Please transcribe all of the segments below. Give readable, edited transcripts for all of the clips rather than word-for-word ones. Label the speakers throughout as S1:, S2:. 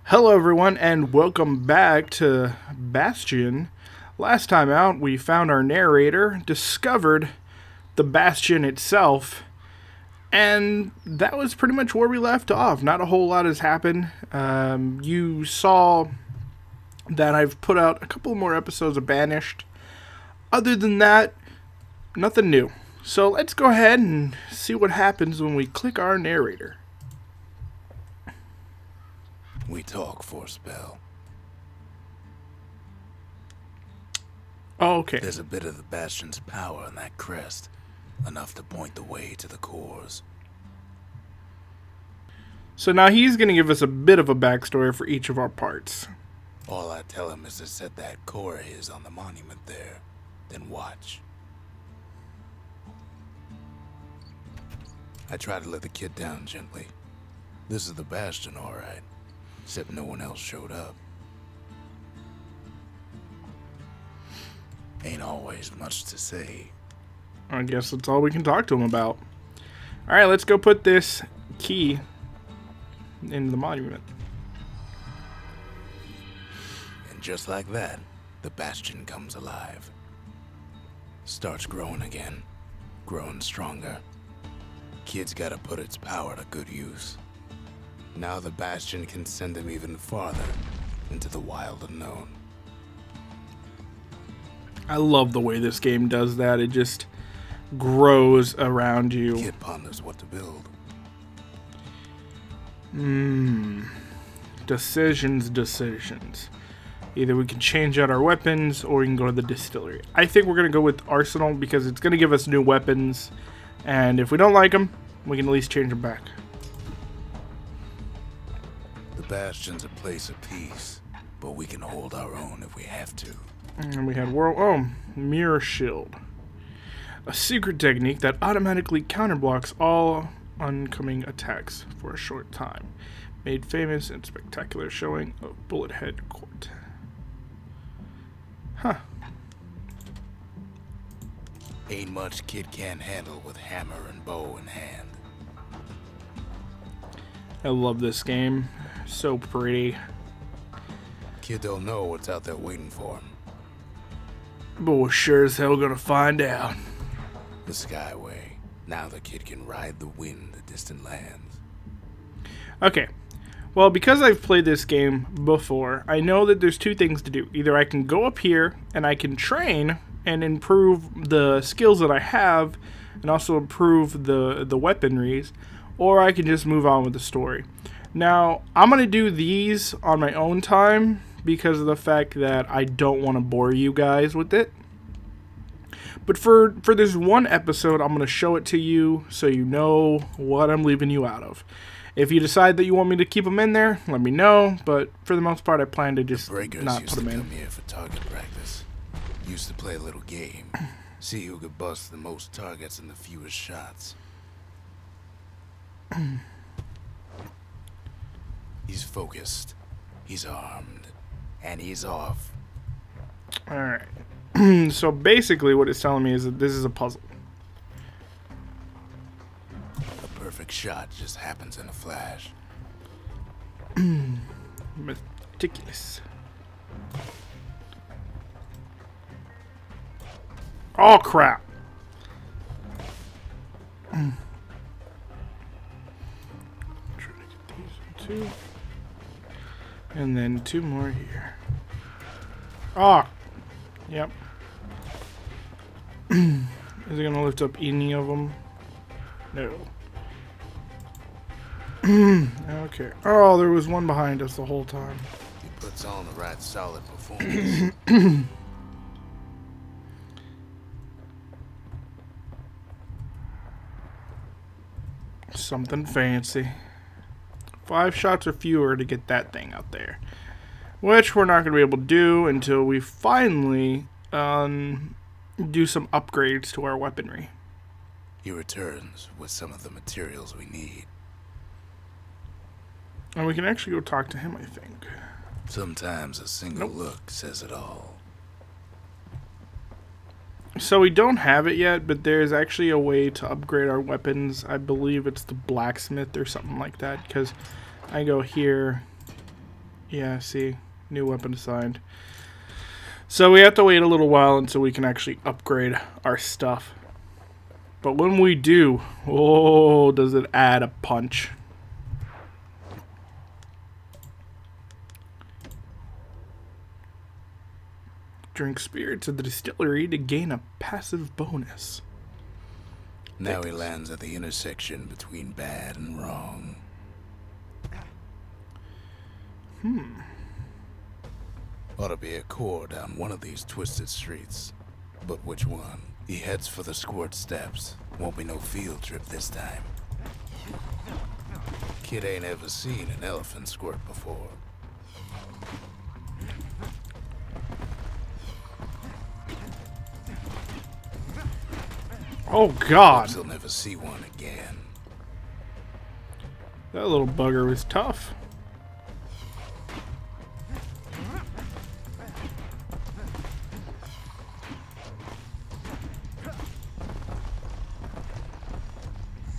S1: Hello everyone and welcome back to Bastion. Last time out we found our narrator, discovered the Bastion itself, and that was pretty much where we left off. Not a whole lot has happened. You saw that I've put out a couple more episodes of Banished. Other than that, nothing new. So let's go ahead and see what happens when we click our narrator.
S2: We talk for a spell.
S1: Oh, okay.
S2: There's a bit of the Bastion's power in that crest, enough to point the way to the cores.
S1: So now he's going to give us a bit of a backstory for each of our parts.
S2: All I tell him is to set that core of his on the monument there, then watch. I try to let the kid down gently. This is the Bastion, all right. Except no one else showed up. Ain't always much to say.
S1: I guess that's all we can talk to him about. Alright, let's go put this key into the monument.
S2: And just like that, the Bastion comes alive. Starts growing again. Growing stronger. Kid's gotta put its power to good use. Now the Bastion can send him even farther into the wild unknown.
S1: I love the way this game does that. It just grows around you.
S2: Kid ponders what to build.
S1: Decisions. Either we can change out our weapons or we can go to the distillery. I think we're going to go with Arsenal because it's going to give us new weapons. And if we don't like them, we can at least change them back.
S2: The Bastion's a place of peace, but we can hold our own if we have to.
S1: And we had Mirror Shield. A secret technique that automatically counterblocks all oncoming attacks for a short time. Made famous in spectacular showing of Bullet Head Court. Huh.
S2: Ain't much kid can't handle with hammer and bow in hand.
S1: I love this game. So pretty.
S2: Kid don't know what's out there waiting for him.
S1: But we're sure as hell gonna find out.
S2: The Skyway. Now the kid can ride the wind to distant lands.
S1: Okay. Well, because I've played this game before, I know that there's two things to do. Either I can go up here and I can train and improve the skills that I have and also improve the weaponries, or I can just move on with the story. Now, I'm going to do these on my own time because of the fact that I don't want to bore you guys with it. But for this one episode, I'm going to show it to you so you know what I'm leaving you out of. If you decide that you want me to keep them in there, let me know. But for the most part, I plan to just not put them in.
S2: Come here for target practice. Used to play a little game. See who could bust the most targets and the fewest shots. He's focused, he's armed, and he's off.
S1: Alright. So basically what it's telling me is that this is a puzzle.
S2: A perfect shot just happens in a flash.
S1: Meticulous. Oh crap. Trying to get these two. And then two more here. Oh! Yep. Is it gonna lift up any of them? No. Okay. Oh, there was one behind us the whole time.
S2: He puts on the right solid performance.
S1: Something fancy. 5 shots or fewer to get that thing out there. Which we're not going to be able to do until we finally do some upgrades to our weaponry.
S2: He returns with some of the materials we need.
S1: And we can actually go talk to him, I think.
S2: Sometimes a single look says it all.
S1: So we don't have it yet, but there's actually a way to upgrade our weapons. I believe it's the blacksmith or something like that, because I go here, Yeah, see, new weapon assigned. So we have to wait a little while until we can actually upgrade our stuff. But when we do, oh, does it add a punch. Drink spirits at the distillery to gain a passive bonus.
S2: Now he lands at the intersection between bad and wrong. Ought to be a core down one of these twisted streets. But which one? He heads for the squirt steps. Won't be no field trip this time. Kid ain't ever seen an elephant squirt before.
S1: Oh God!
S2: He'll never see one again.
S1: That little bugger was tough.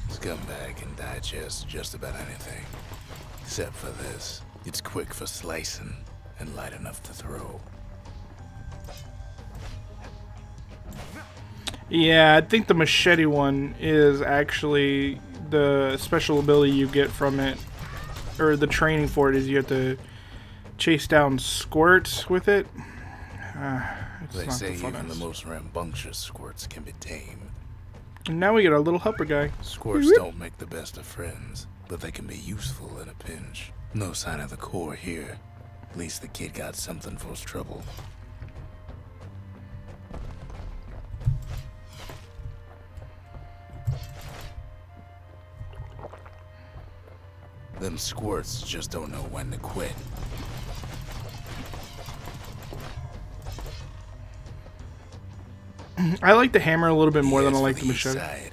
S2: Scumbag can digest just about anything. Except for this. It's quick for slicing and light enough to throw.
S1: Yeah, I think the machete one is actually the special ability you get from it, or the training for it is you have to chase down squirts with it.
S2: They say even the most rambunctious squirts can be tamed.
S1: And now we get our little helper guy.
S2: Squirts don't make the best of friends, but they can be useful in a pinch. No sign of the core here. At least the kid got something for his trouble. Them squirts just don't know when to quit.
S1: I like the hammer a little bit more than I like the machete.
S2: Side,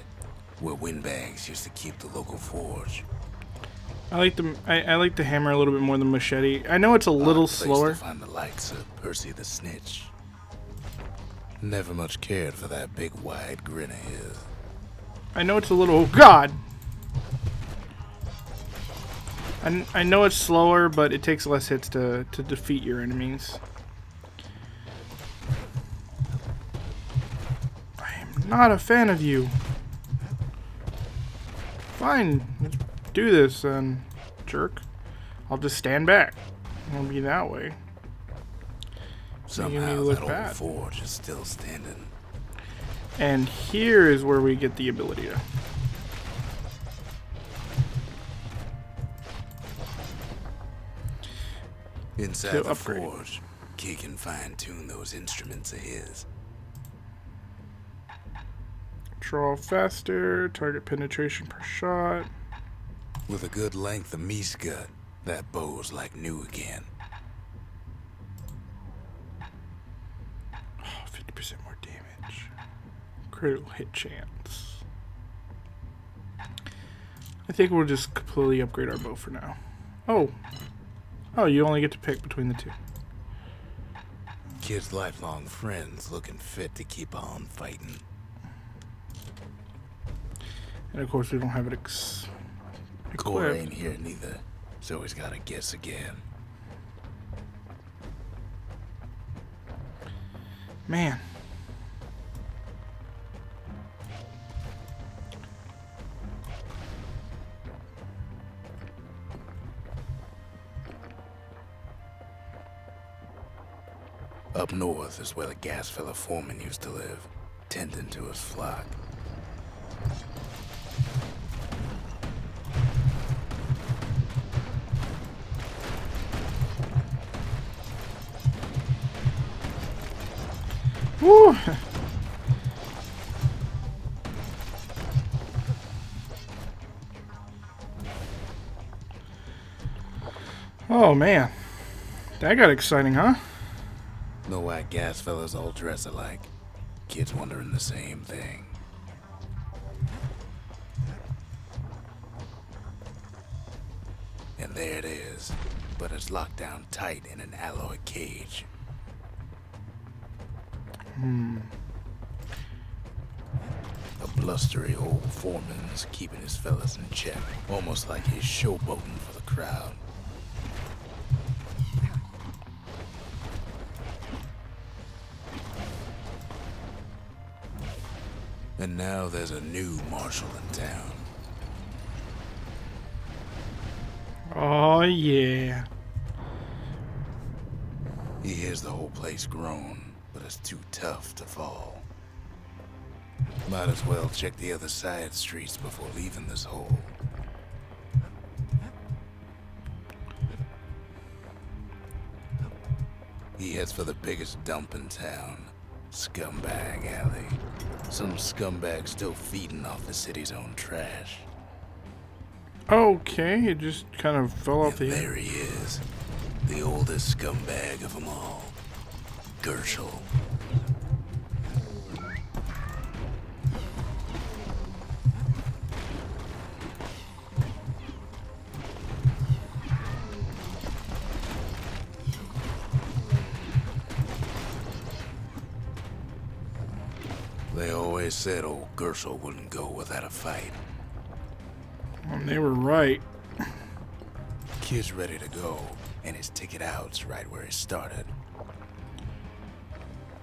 S2: where windbags used to keep the local forge.
S1: I like the hammer a little bit more than machete. I know it's a little slower.
S2: To find the likes of Percy the Snitch. Never much cared for that big wide grin of his.
S1: I know it's a little. Oh God! I know it's slower, but it takes less hits to defeat your enemies. I am not a fan of you. Fine, let's do this then, jerk. I'll just stand back. It'll be that way.
S2: Somehow that old forge is still standing.
S1: And here is where we get the ability to...
S2: Inside the forge, Key can fine-tune those instruments of his.
S1: Draw faster, target penetration per shot.
S2: With a good length of meat gut, that bow's like new again.
S1: Oh, 50% more damage. Critical hit chance. I think we'll just completely upgrade our bow for now. Oh, you only get to pick between the two.
S2: Kid's lifelong friends looking fit to keep on fighting.
S1: And of course we don't have it
S2: Core ain't here neither, so he's gotta guess again.
S1: Man.
S2: Up north is where the gas fella foreman used to live, tending to his flock.
S1: Woo! Oh man, that got exciting, huh?
S2: Know why gas fellas all dress alike? Kids wondering the same thing. And there it is, but it's locked down tight in an alloy cage. A blustery old foreman's keeping his fellas in check, almost like he's showboating for the crowd. And now there's a new marshal in town.
S1: Oh, yeah.
S2: He hears the whole place groan, but it's too tough to fall. Might as well check the other side streets before leaving this hole. He heads for the biggest dump in town, Scumbag Alley. Some scumbag still feeding off the city's own trash.
S1: Okay, it just kind of fell off the
S2: And there he is, the oldest scumbag of them all, Gershel. They always said old Gershel wouldn't go without a fight.
S1: And they were right.
S2: Kid's ready to go, and his ticket out's right where he started.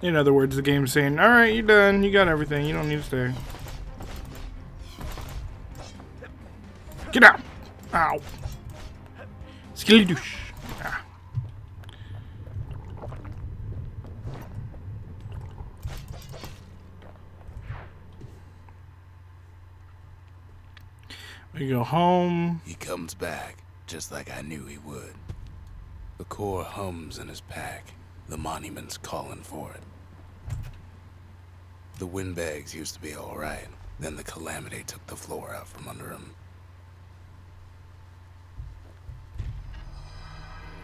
S1: In other words, the game's saying, alright, you're done. You got everything. You don't need to stay. Get out! Ow. Skilly douche. Ah. We go home.
S2: He comes back, just like I knew he would. The core hums in his pack. The monument's calling for it. The windbags used to be alright. Then the calamity took the floor out from under him.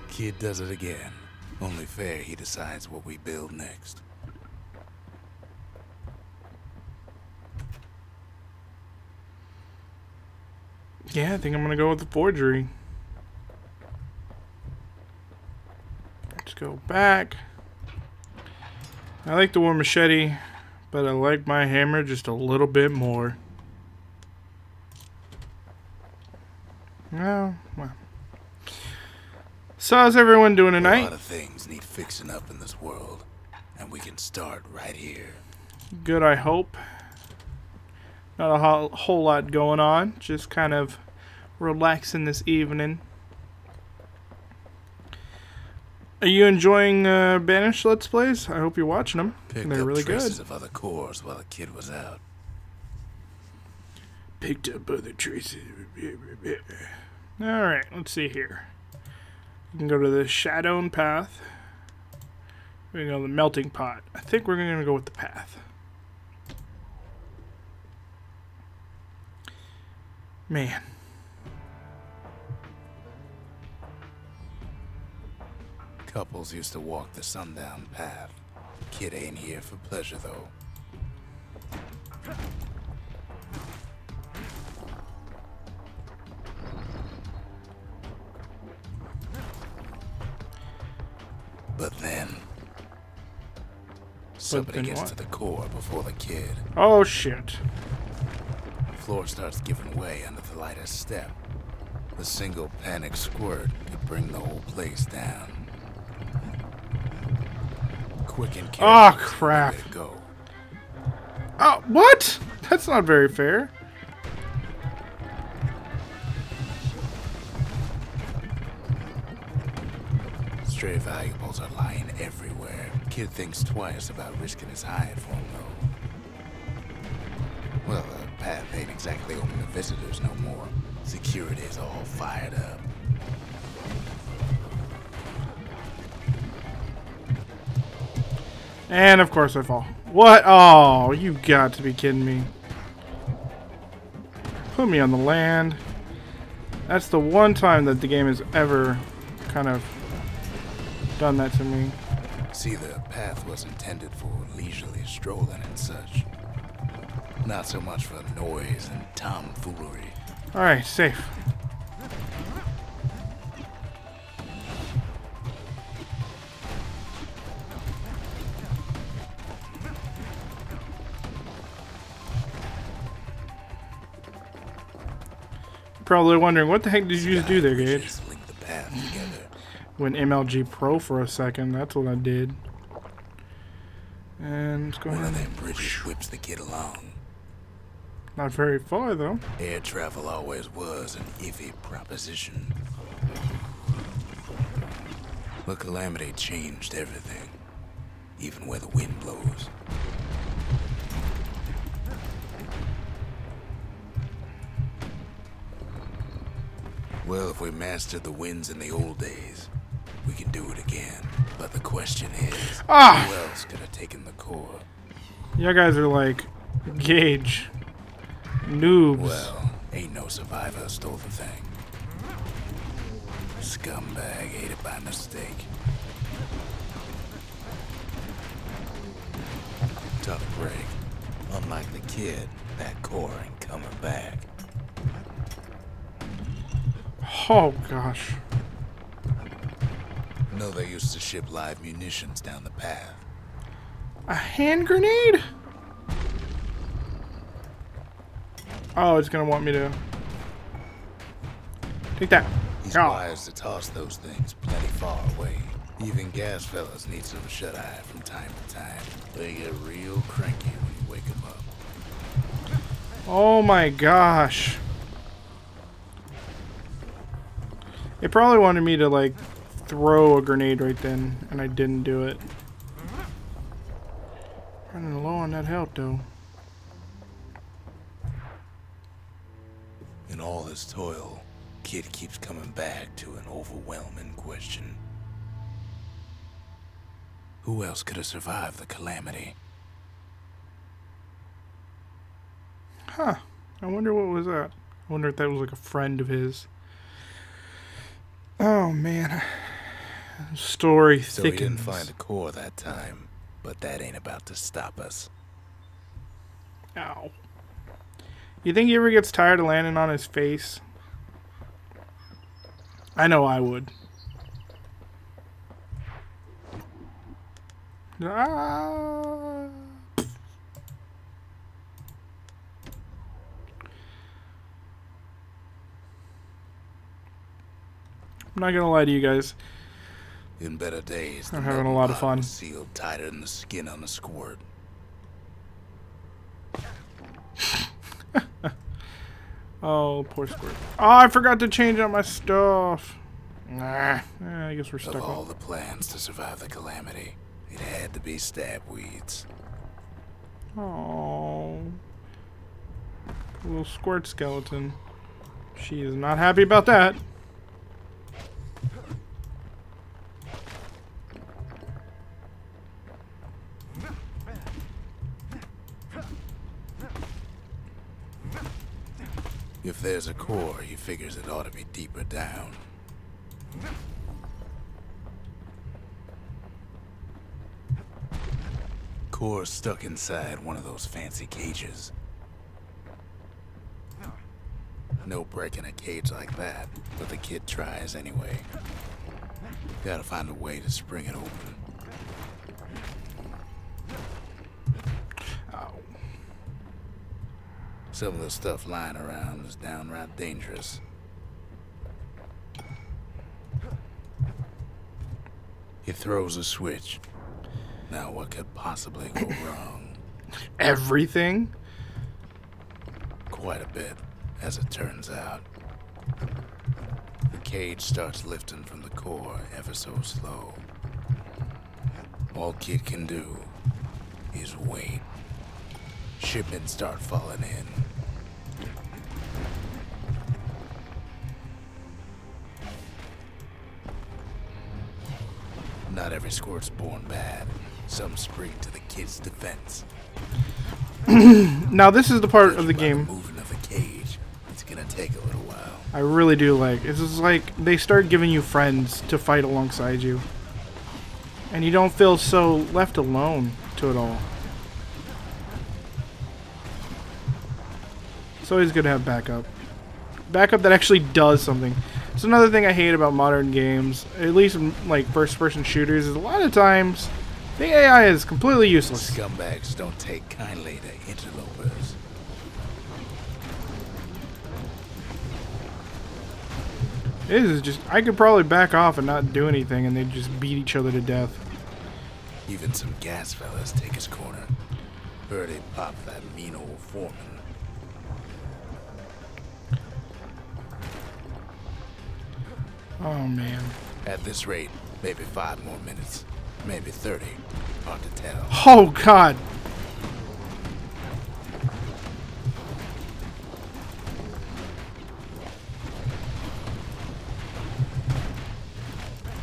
S2: Kid does it again. Only fair he decides what we build next.
S1: Yeah, I think I'm gonna go with the forgery. Let's go back. I like the war machete, but I like my hammer just a little bit more. Oh, well. So how's everyone doing
S2: A
S1: tonight?
S2: lot of things need fixing up in this world, and we can start right here.
S1: Good, I hope. Not a whole lot going on. Just kind of relaxing this evening. Are you enjoying Banished Let's Plays? I hope you're watching them.
S2: Picked
S1: They're
S2: up
S1: really
S2: traces
S1: good.
S2: of other cores while the kid was out.
S1: Picked up other traces. Alright, let's see here. We can go to the Shadowed Path. We can go to the Melting Pot. I think we're going to go with the path. Man.
S2: Couples used to walk the sundown path. Kid ain't here for pleasure, though. But then... somebody
S1: then
S2: gets
S1: what?
S2: to the core before the kid.
S1: Oh, shit.
S2: The floor starts giving way under the lightest step. The single panic squirt could bring the whole place down. Quick and careful.
S1: Oh, crap.
S2: Way to go.
S1: Oh, what? That's not very fair.
S2: Stray valuables are lying everywhere. Kid thinks twice about risking his hide for them, though. Well, the path ain't exactly open to visitors no more. Security's all fired up.
S1: And of course I fall. What? Oh, you got to be kidding me. Put me on the land. That's the one time that the game has ever kind of done that to me.
S2: See, the path was intended for leisurely strolling and such. Not so much for noise and tomfoolery.
S1: Alright, safe. Probably wondering, what the heck did you just do there, Gage?
S2: Just link the path together.
S1: Went MLG Pro for a second, that's what I did. And let's go
S2: One
S1: ahead
S2: of
S1: and...
S2: them bridges whips the kid along.
S1: Not very far, though.
S2: Air travel always was an iffy proposition. But calamity changed everything, even where the wind blows. Well, if we mastered the winds in the old days, we can do it again. But the question is, who else could have taken the core?
S1: You guys are like Gage noobs.
S2: Well, ain't no survivor stole the thing. Scumbag ate it by mistake. Tough break. Unlike the kid, that core ain't coming back.
S1: Oh gosh.
S2: No, they used to ship live munitions down the path.
S1: A hand grenade? Oh, it's gonna want me to take that.
S2: He's wise to toss those things plenty far away. Even gas fellas need some shut-eye from time to time. They get real cranky when you wake them up.
S1: Oh my gosh. It probably wanted me to like throw a grenade right then, and I didn't do it. Running low on that help though.
S2: In all this toil, Kid keeps coming back to an overwhelming question. Who else could have survived the calamity?
S1: Huh. I wonder what was that. I wonder if that was like a friend of his. Oh man. Story thickens.
S2: So he didn't find the core that time, but that ain't about to stop us.
S1: Ow. You think he ever gets tired of landing on his face? I know I would. Ah. I'm not gonna lie to you guys.
S2: In better days,
S1: I'm having a lot of fun.
S2: Sealed tighter than the skin on a squirt.
S1: Oh, poor squirt. Oh, I forgot to change out my stuff. Nah, I guess we're stuck.
S2: Of all the plans to survive the calamity, it had to be stab weeds.
S1: Oh, little squirt skeleton. She is not happy about that.
S2: If there's a core, he figures it ought to be deeper down. Core's stuck inside one of those fancy cages. No breaking a cage like that, but the kid tries anyway. Gotta find a way to spring it open.
S1: Ow.
S2: Some of the stuff lying around is downright dangerous. He throws a switch. Now what could possibly go wrong?
S1: Everything?
S2: Quite a bit, as it turns out. The cage starts lifting from the core ever so slow. All Kid can do is wait. Shipments start falling in. Not every squirt's born bad. Some spring to the kid's defense.
S1: Now this is the part of the game
S2: Moving of the cage. It's gonna take a little while.
S1: I really do like. It's just like they start giving you friends to fight alongside you, and you don't feel so left alone to it all. It's always good to have backup. Backup that actually does something. It's another thing I hate about modern games, at least like first-person shooters, is a lot of times the AI is completely useless.
S2: Scumbags don't take kindly to interlopers.
S1: It is just, I could probably back off and not do anything and they'd just beat each other to death.
S2: Even some gas fellas take his corner. Heard he popped that mean old foreman.
S1: Oh, man.
S2: At this rate, maybe 5 more minutes. Maybe 30. Hard to tell.
S1: Oh, God.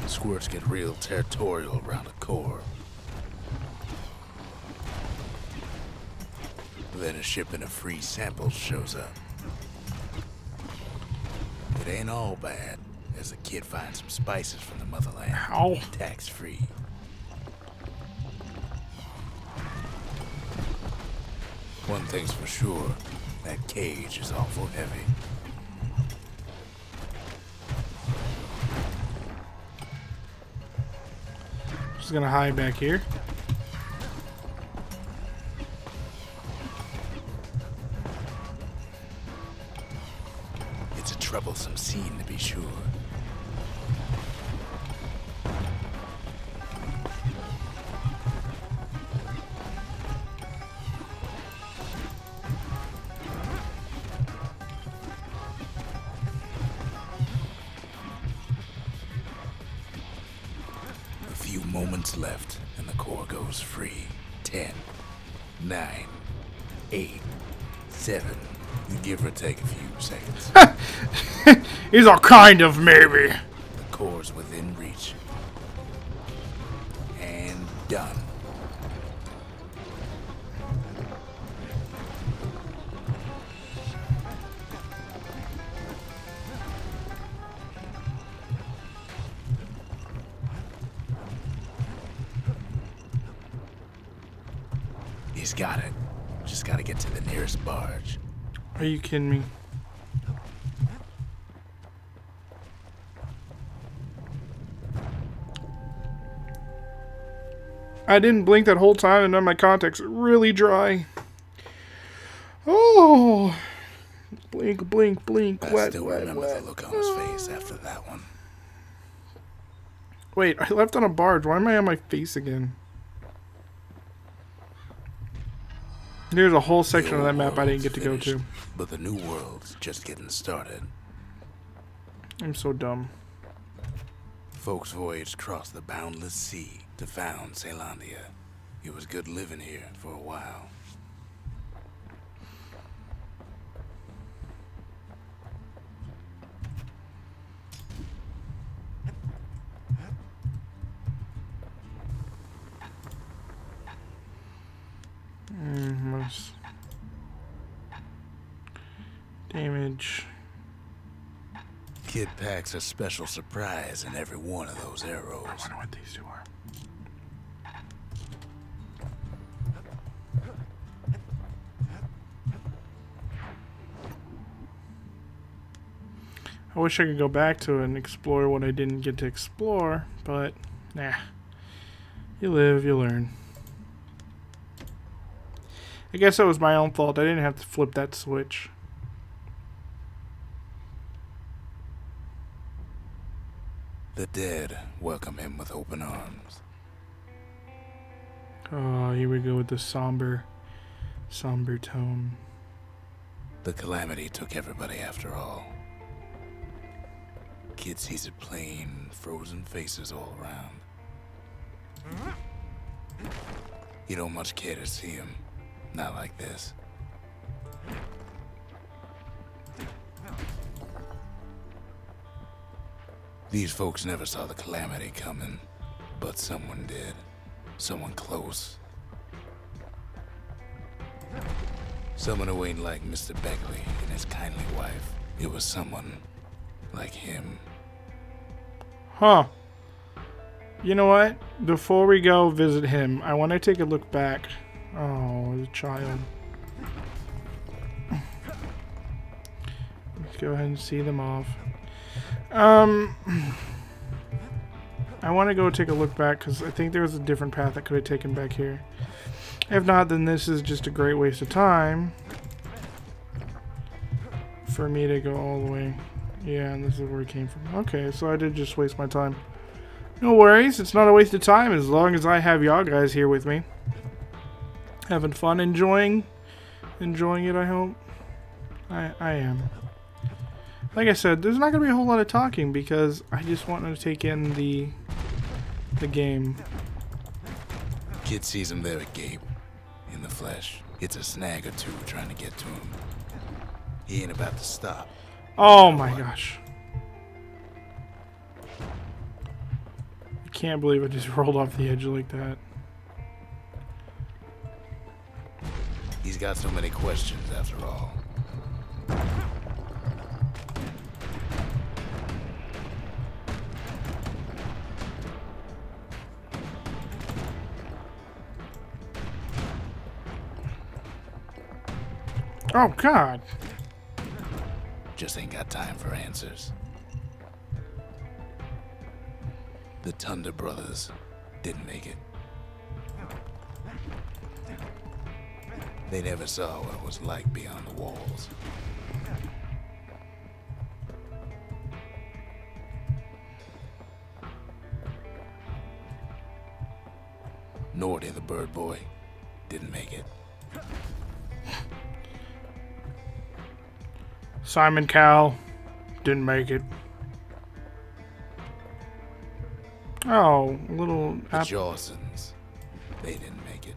S2: Squirts get real territorial around a core. Then a shipment of free samples shows up. It ain't all bad, as a kid finds some spices from the motherland.
S1: Ow.
S2: Tax-free. One thing's for sure, that cage is awful heavy.
S1: Just gonna hide back here.
S2: It's a troublesome scene, to be sure. A few moments left, and the core goes free. 10, 9, 8, 7. Give or take a few seconds.
S1: He's a kind of maybe.
S2: The core's within reach. And done. He's got it. Just gotta get to the nearest barge.
S1: Are you kidding me? I didn't blink that whole time, and none of my contacts are really dry. Oh, blink, blink, blink.
S2: I
S1: Wet,
S2: still
S1: wet,
S2: remember
S1: wet.
S2: the look on his face after that one.
S1: Wait, I left on a barge. Why am I on my face again? There's a whole section of that map I didn't get to go to.
S2: But the new world's just getting started.
S1: I'm so dumb.
S2: Folks voyaged across the boundless sea to found Caelandia. It was good living here for a while.
S1: Damage.
S2: Kid packs a special surprise in every one of those arrows.
S1: I wonder what these two are. I wish I could go back to it and explore what I didn't get to explore, but nah. You live, you learn. I guess that was my own fault. I didn't have to flip that switch.
S2: The dead welcome him with open arms.
S1: Oh, here we go with the somber tone.
S2: The calamity took everybody after all. Kid sees it plain, frozen faces all around. You don't much care to see him. Not like this. These folks never saw the calamity coming, but someone did. Someone close. Someone who ain't like Mr. Beckley and his kindly wife. It was someone like him.
S1: Huh. You know what? Before we go visit him, I want to take a look back. Oh, the child. Let's go ahead and see them off. I want to go take a look back because I think there was a different path that could have taken back here. If not, then this is just a great waste of time for me to go all the way. Yeah, and this is where it came from. Okay, so I did just waste my time. No worries, it's not a waste of time as long as I have y'all guys here with me. Having fun, enjoying it, I hope. I am. Like I said, there's not going to be a whole lot of talking because I just want to take in the game.
S2: Kid sees him there at Gabe, in the flesh. Hits a snag or two trying to get to him. He ain't about to stop.
S1: Oh my gosh. I can't believe I just rolled off the edge like that.
S2: He's got so many questions after all.
S1: Oh God.
S2: Just ain't got time for answers. The Thunder brothers didn't make it. They never saw what it was like beyond the walls. Nordy, the bird boy, didn't make it.
S1: Simon Cowell didn't make it. Oh, a little
S2: The Jawsons, they didn't make it.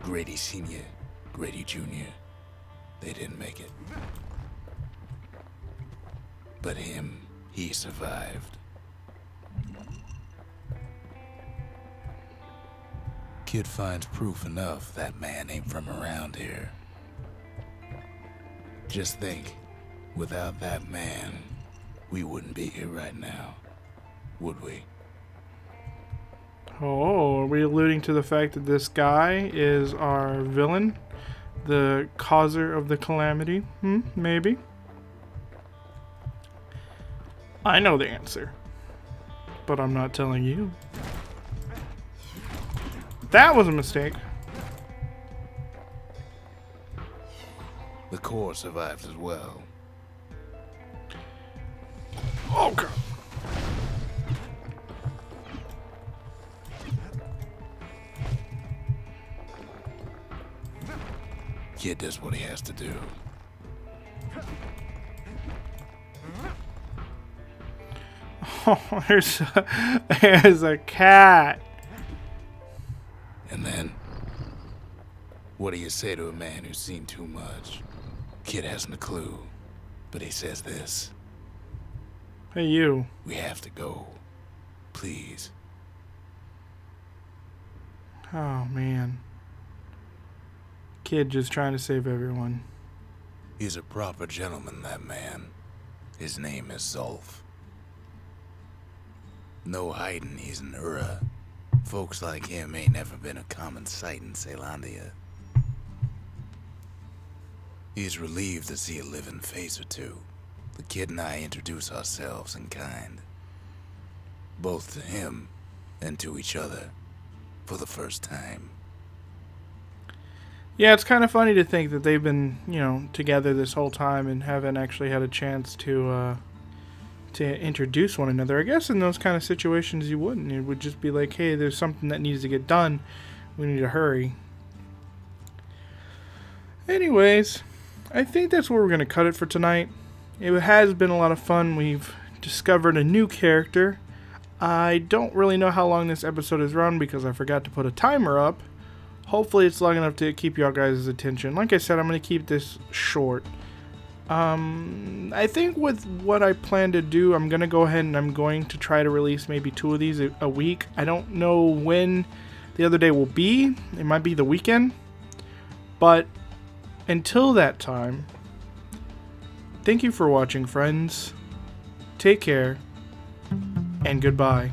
S2: Grady Sr., Grady Jr., they didn't make it. But him, he survived. Kid finds proof enough that man ain't from around here. Just think, without that man, we wouldn't be here right now, would we?
S1: Oh, are we alluding to the fact that this guy is our villain? The causer of the calamity? Maybe. I know the answer, but I'm not telling you. That was a mistake.
S2: The core survives as well.
S1: Oh God.
S2: Kid does what he has to do.
S1: Oh, there's a cat.
S2: And then, what do you say to a man who's seen too much? Kid hasn't a clue, but he says this.
S1: Hey, you.
S2: We have to go. Please.
S1: Oh, man. Kid just trying to save everyone.
S2: He's a proper gentleman, that man. His name is Zolf. No hiding he's an Ura. Folks like him ain't never been a common sight in Caelandia. He's relieved to see a living face or two. The kid and I introduce ourselves in kind. Both to him and to each other. For the first time.
S1: Yeah, it's kind of funny to think that they've been, you know, together this whole time and haven't actually had a chance to introduce one another. I guess in those kind of situations you wouldn't. It would just be like, hey, there's something that needs to get done. We need to hurry. Anyways, I think that's where we're going to cut it for tonight. It has been a lot of fun. We've discovered a new character. I don't really know how long this episode is run because I forgot to put a timer up. Hopefully it's long enough to keep y'all guys' attention. Like I said, I'm going to keep this short. I think with what I plan to do, I'm going to go ahead and I'm going to try to release maybe 2 of these a week. I don't know when the other day will be. It might be the weekend. But until that time, thank you for watching, friends. Take care, and goodbye.